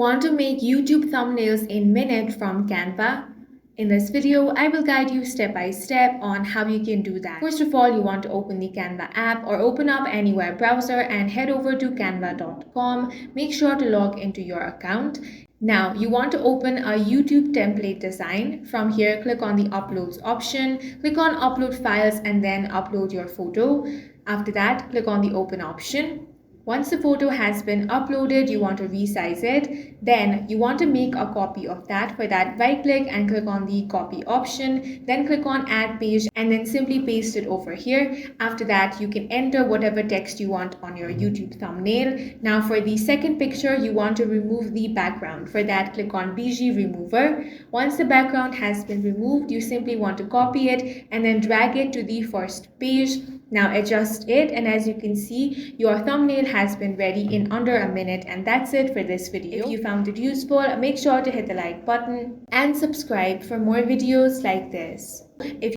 Want to make YouTube thumbnails in minute from Canva? In this video, I will guide you step by step on how you can do that. First of all, you want to open the Canva app or open up any web browser and head over to canva.com. Make sure to log into your account. Now, you want to open a YouTube template design. From here, click on the Uploads option, click on Upload Files and then upload your photo. After that, click on the Open option. Once the photo has been uploaded, you want to resize it. Then you want to make a copy of that. For that, right click and click on the copy option. Then click on add page and then simply paste it over here. After that, you can enter whatever text you want on your YouTube thumbnail. Now for the second picture, you want to remove the background. For that, click on BG remover. Once the background has been removed, you simply want to copy it and then drag it to the first page. Now adjust it, and as you can see, your thumbnail has been ready in under a minute. And that's it for this video. If you found it useful, make sure to hit the like button and subscribe for more videos like this. If